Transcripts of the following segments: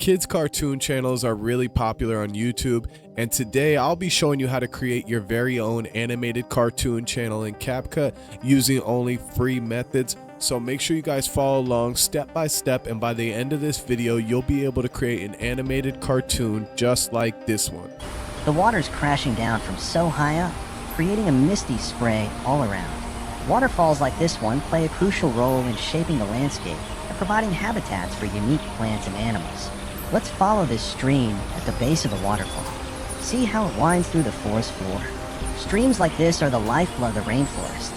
kids cartoon channels are really popular on YouTube, and today I'll be showing you how to create your very own animated cartoon channel in Capcut using only free methods. So make sure you guys follow along step by step, and by the end of this video you'll be able to create an animated cartoon just like this one. The water's crashing down from so high up, creating a misty spray all around. Waterfalls like this one play a crucial role in shaping the landscape and providing habitats for unique plants and animals. Let's follow this stream at the base of the waterfall. See how it winds through the forest floor. Streams like this are the lifeblood of the rainforest,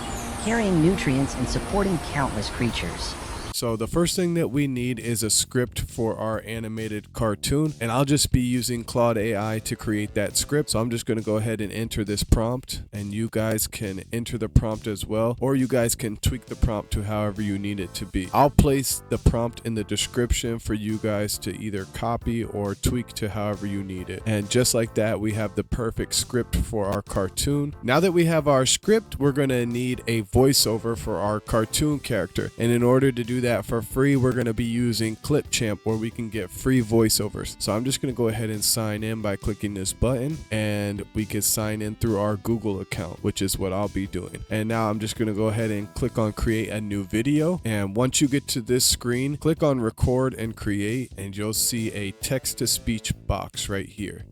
carrying nutrients and supporting countless creatures. So the first thing that we need is a script for our animated cartoon, and I'll just be using Claude AI to create that script. So I'm just going to go ahead and enter this prompt, and you guys can enter the prompt as well, or you guys can tweak the prompt to however you need it to be. I'll place the prompt in the description for you guys to either copy or tweak to however you need it. And just like that, we have the perfect script for our cartoon. Now that we have our script, we're going to need a voiceover for our cartoon character, and in order to do that for free, we're going to be using Clipchamp, where we can get free voiceovers. So I'm just going to go ahead and sign in by clicking this button, and we can sign in through our Google account, which is what I'll be doing. And now I'm just going to go ahead and click on create a new video, and once you get to this screen, click on record and create, and you'll see a text-to-speech box right here.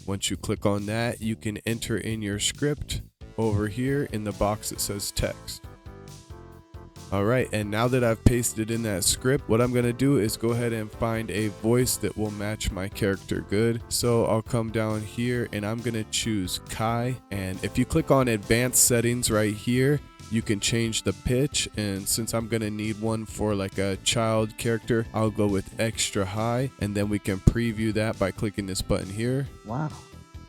Once you click on that, you can enter in your script over here in the box that says text. Alright, and now that I've pasted in that script, what I'm going to do is go ahead and find a voice that will match my character good. So I'll come down here and I'm going to choose Kai, and if you click on advanced settings right here, you can change the pitch, and since I'm going to need one for like a child character, I'll go with extra high, and then we can preview that by clicking this button here. Wow,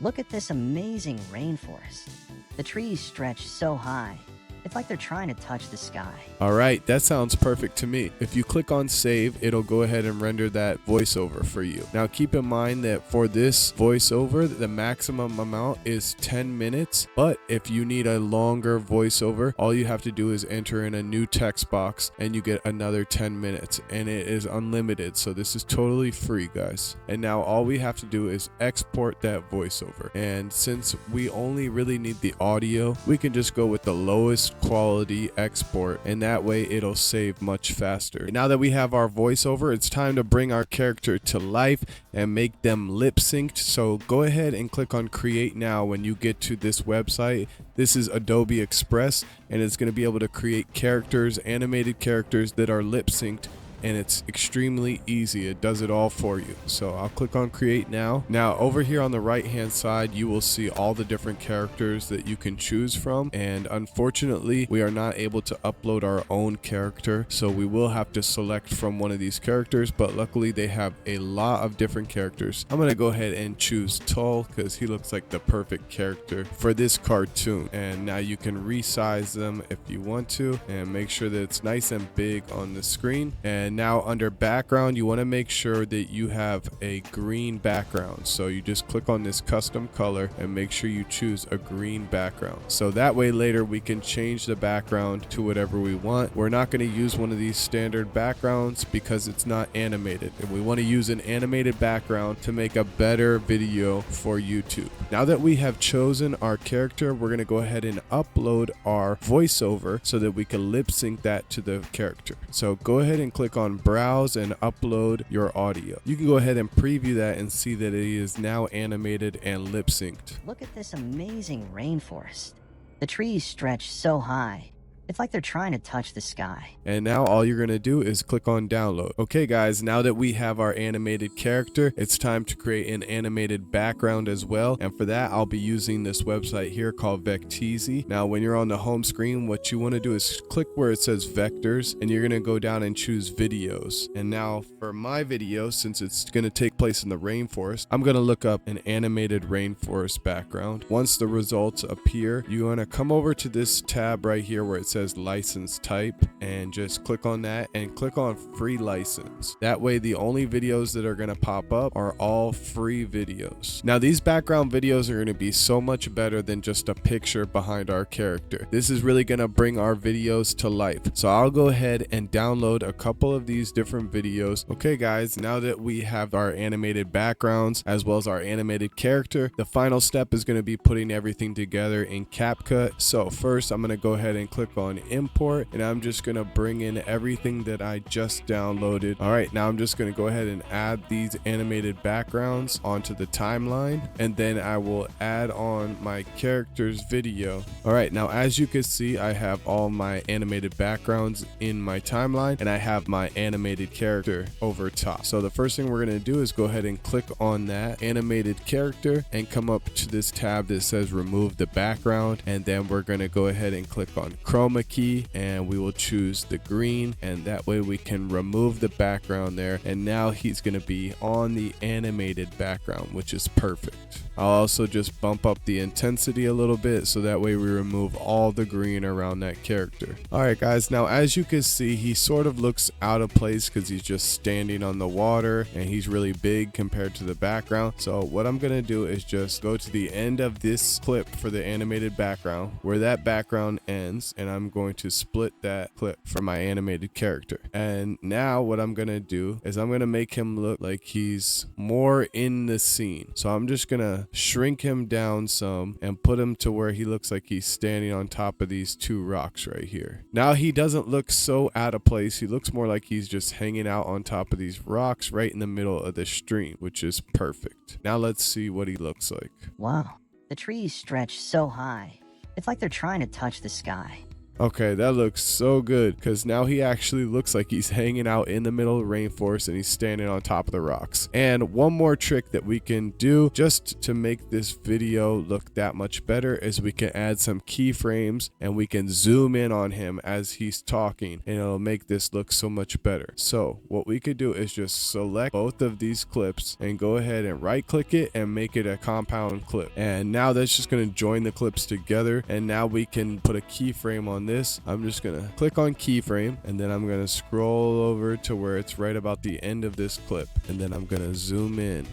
look at this amazing rainforest. The trees stretch so high. It's like they're trying to touch the sky. Alright, that sounds perfect to me. If you click on save, it'll go ahead and render that voiceover for you. Now keep in mind that for this voiceover, the maximum amount is 10 minutes. But if you need a longer voiceover, all you have to do is enter in a new text box and you get another 10 minutes. And it is unlimited, so this is totally free, guys. And now all we have to do is export that voiceover. And since we only really need the audio, we can just go with the lowest quality export, and that way it'll save much faster. Now that we have our voiceover, it's time to bring our character to life and make them lip synced. So go ahead and click on create now when you get to this website. This is Adobe Express, and it's going to be able to create characters, animated characters that are lip synced, and it's extremely easy. It does it all for you. So I'll click on create now. Now over here on the right hand side, you will see all the different characters that you can choose from, and unfortunately we are not able to upload our own character, so we will have to select from one of these characters, but luckily they have a lot of different characters. I'm gonna go ahead and choose Tull because he looks like the perfect character for this cartoon. And now you can resize them if you want to, and make sure that it's nice and big on the screen. And now under background, you want to make sure that you have a green background. So you just click on this custom color and make sure you choose a green background. So that way later we can change the background to whatever we want. We're not going to use one of these standard backgrounds because it's not animated, and we want to use an animated background to make a better video for YouTube. Now that we have chosen our character, we're going to go ahead and upload our voiceover so that we can lip sync that to the character. So go ahead and click on browse and upload your audio. You can go ahead and preview that and see that it is now animated and lip synced. Look at this amazing rainforest. The trees stretch so high. It's like they're trying to touch the sky. And now all you're going to do is click on download. Okay guys, now that we have our animated character, it's time to create an animated background as well. And for that, I'll be using this website here called Vecteezy. Now when you're on the home screen, what you want to do is click where it says vectors, and you're going to go down and choose videos. And now for my video, since it's going to take place in the rainforest, I'm going to look up an animated rainforest background. Once the results appear, you want to come over to this tab right here where it says says license type and just click on that and click on free license. That way the only videos that are going to pop up are all free videos. Now these background videos are going to be so much better than just a picture behind our character. This is really going to bring our videos to life. So I'll go ahead and download a couple of these different videos. Okay guys, now that we have our animated backgrounds as well as our animated character, the final step is going to be putting everything together in Capcut. So first I'm going to go ahead and click on import, and I'm just going to bring in everything that I just downloaded. All right, now I'm just going to go ahead and add these animated backgrounds onto the timeline, and then I will add on my character's video. All right, now as you can see, I have all my animated backgrounds in my timeline, and I have my animated character over top. So the first thing we're going to do is go ahead and click on that animated character and come up to this tab that says remove the background, and then we're going to go ahead and click on chroma key, and we will choose the green, and that way we can remove the background there, and now he's going to be on the animated background, which is perfect. I'll also just bump up the intensity a little bit so that way we remove all the green around that character. Alright guys, now as you can see, he sort of looks out of place because he's just standing on the water and he's really big compared to the background. So what I'm going to do is just go to the end of this clip for the animated background where that background ends, and I'm going to split that clip from my animated character. And now what I'm going to do is I'm going to make him look like he's more in the scene. So I'm just going to shrink him down some and put him to where he looks like he's standing on top of these two rocks right here. Now he doesn't look so out of place. He looks more like he's just hanging out on top of these rocks right in the middle of the stream, which is perfect. Now let's see what he looks like. Wow, the trees stretch so high. It's like they're trying to touch the sky. Okay, that looks so good because now he actually looks like he's hanging out in the middle of the rainforest and he's standing on top of the rocks. And one more trick that we can do just to make this video look that much better is we can add some keyframes and we can zoom in on him as he's talking, and it'll make this look so much better. So what we could do is just select both of these clips and go ahead and right click it and make it a compound clip. And now that's just going to join the clips together, and now we can put a keyframe on this. I'm just gonna click on keyframe, and then I'm gonna scroll over to where it's right about the end of this clip, and then I'm gonna zoom in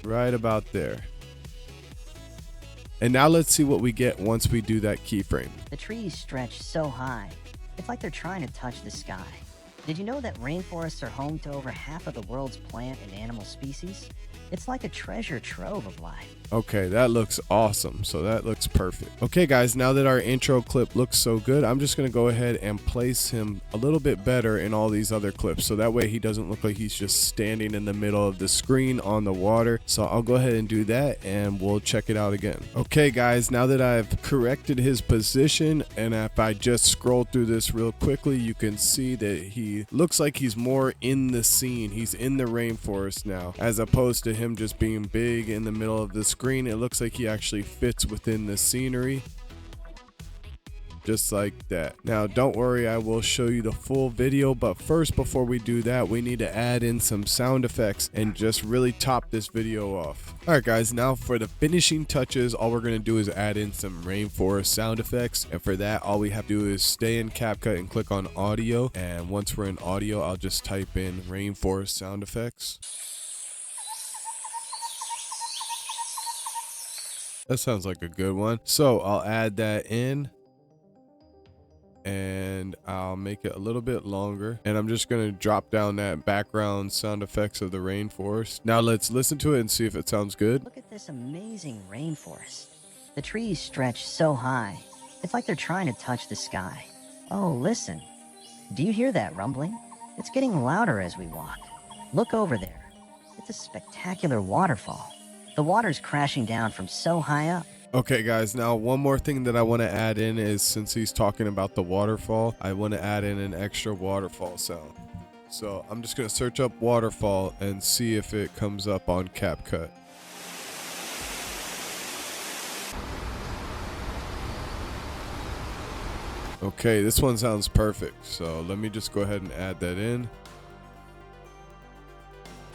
right about there. And now let's see what we get once we do that keyframe. The trees stretch so high. It's like they're trying to touch the sky. Did you know that rainforests are home to over half of the world's plant and animal species? It's like a treasure trove of life. Okay, that looks awesome. So that looks perfect. Okay guys, now that our intro clip looks so good, I'm just gonna go ahead and place him a little bit better in all these other clips, so that way he doesn't look like he's just standing in the middle of the screen on the water. So I'll go ahead and do that, and we'll check it out again. Okay guys, now that I've corrected his position, and if I just scroll through this real quickly, you can see that he looks like he's more in the scene. He's in the rainforest now, as opposed to him just being big in the middle of the screen. It looks like he actually fits within the scenery, just like that. Now don't worry, I will show you the full video, but first, before we do that, we need to add in some sound effects and just really top this video off. Alright guys, now for the finishing touches, all we're going to do is add in some rainforest sound effects, and for that all we have to do is stay in Capcut and click on audio, and once we're in audio, I'll just type in rainforest sound effects. That sounds like a good one. So I'll add that in, and I'll make it a little bit longer, and I'm just going to drop down that background sound effects of the rainforest. Now let's listen to it and see if it sounds good. Look at this amazing rainforest. The trees stretch so high. It's like they're trying to touch the sky. Oh, listen. Do you hear that rumbling? It's getting louder as we walk. Look over there. It's a spectacular waterfall. The water's crashing down from so high up. Okay guys, now one more thing that I want to add in is, since he's talking about the waterfall, I want to add in an extra waterfall sound. So I'm just going to search up waterfall and see if it comes up on Capcut. Okay, this one sounds perfect. So let me just go ahead and add that in.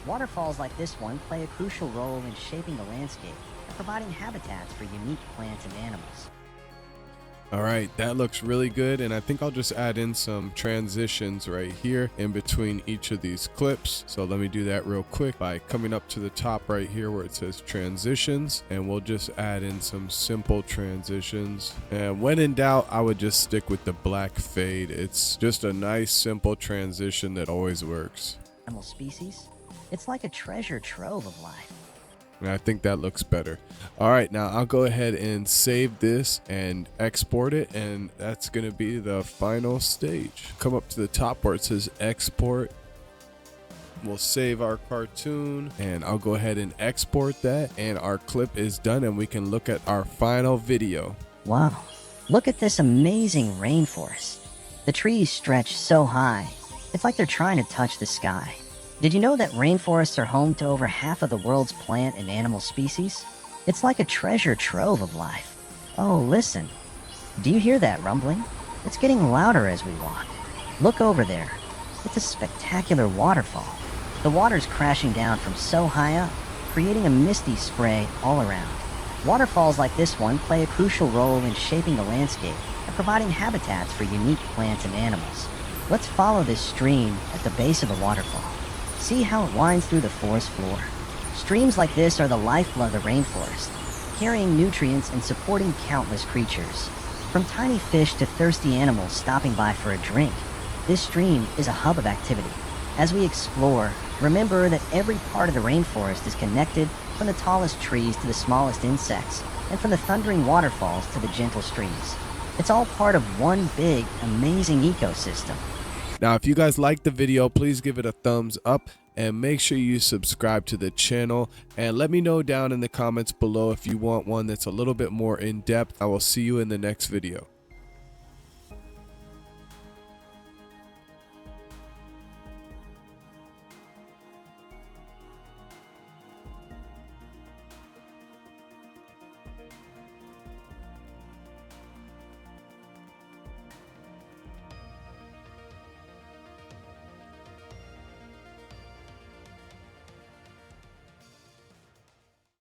Waterfalls like this one play a crucial role in shaping the landscape and providing habitats for unique plants and animals. All right, that looks really good, and I think I'll just add in some transitions right here in between each of these clips. So let me do that real quick by coming up to the top right here where it says transitions, and we'll just add in some simple transitions. And when in doubt, I would just stick with the black fade. It's just a nice simple transition that always works. Animal species, it's like a treasure trove of life. And I think that looks better. All right, now I'll go ahead and save this and export it, and that's going to be the final stage. Come up to the top where it says export. We'll save our cartoon, and I'll go ahead and export that, and our clip is done, and we can look at our final video. Wow, look at this amazing rainforest. The trees stretch so high, it's like they're trying to touch the sky. Did you know that rainforests are home to over half of the world's plant and animal species? It's like a treasure trove of life. Oh, listen. Do you hear that rumbling? It's getting louder as we walk. Look over there. It's a spectacular waterfall. The water's crashing down from so high up, creating a misty spray all around. Waterfalls like this one play a crucial role in shaping the landscape and providing habitats for unique plants and animals. Let's follow this stream at the base of the waterfall. See how it winds through the forest floor. Streams like this are the lifeblood of the rainforest, carrying nutrients and supporting countless creatures. From tiny fish to thirsty animals stopping by for a drink, this stream is a hub of activity. As we explore, remember that every part of the rainforest is connected, from the tallest trees to the smallest insects, and from the thundering waterfalls to the gentle streams. It's all part of one big, amazing ecosystem. Now, if you guys liked the video, please give it a thumbs up and make sure you subscribe to the channel, and let me know down in the comments below if you want one that's a little bit more in depth. I will see you in the next video.